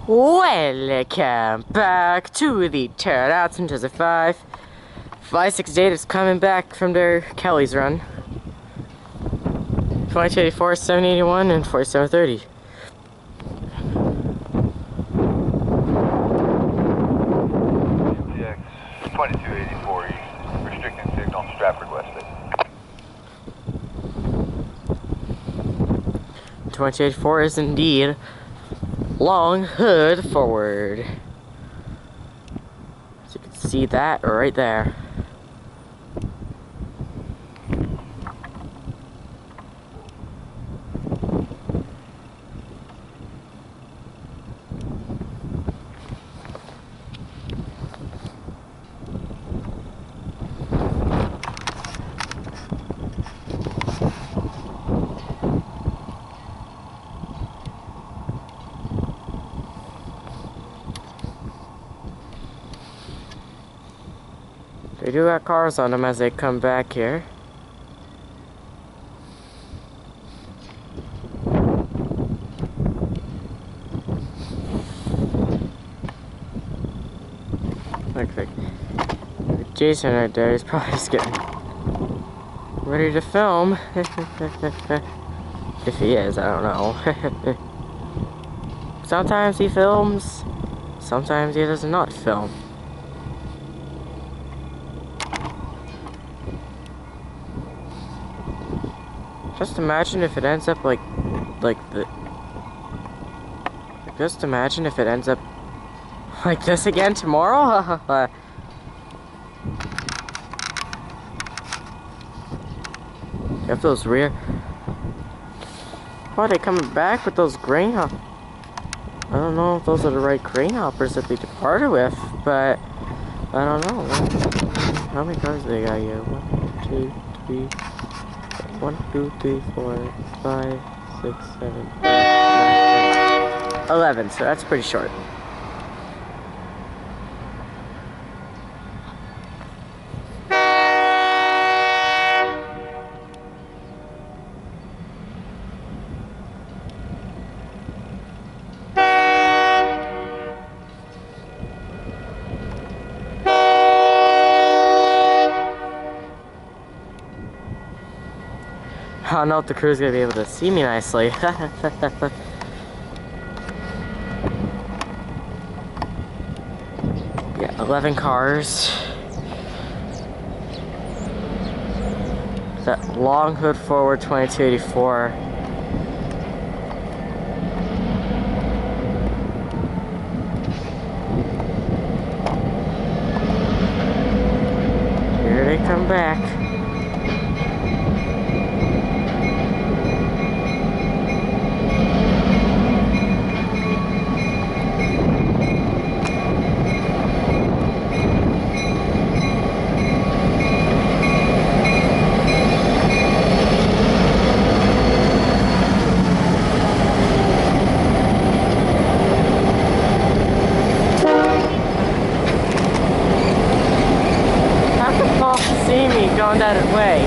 Welcome back to the Tearadouts in 2005. 568 is coming back from their Kelly's run. 2284, 781, and 4730. MTX 2284 East, restricting signal, Stratford West. 2284 is indeed long hood forward. So you can see that right there. They do got cars on them as they come back here. Looks like Jason right there is probably just getting ready to film. If he is, I don't know. Sometimes he films, sometimes he does not film. Just imagine if it ends up just imagine if it ends up like this again tomorrow. If those rear, why are they coming back with those grain hoppers? I don't know if those are the right grain hoppers that they departed with, but I don't know. How many cars do they got here? 1, 2, 3, 4, 5, 6, 7, 8, 9, 10, 11, so that's pretty short. I don't know if the crew's gonna be able to see me nicely. Yeah, 11 cars. That long hood forward 2284. Here they come back. See me going that way.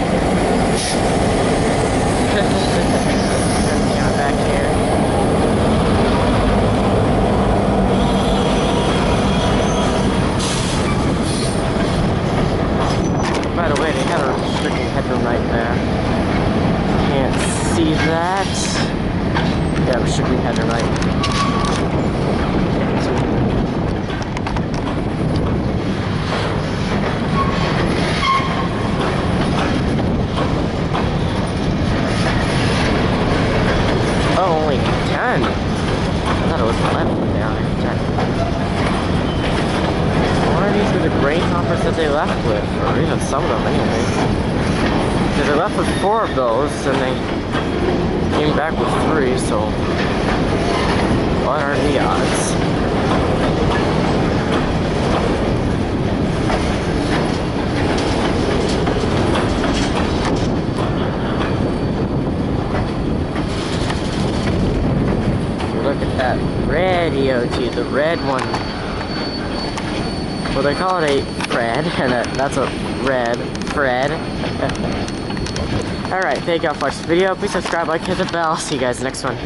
Back here. By the way, they got a restricting headroom right there. Can't see that. Yeah, restricting headroom right. Oh, only 10. I thought it was 11 down there. 10. One of these were the grain hoppers that they left with, or even some of them anyways. Because they left with 4 of those, and they came back with 3, so what are the odds? Look at that radio too, the red one. Well, they call it a Fred, and that's a red Fred. Alright, thank y'all for watching this video. Please subscribe, like, hit the bell. See you guys next one.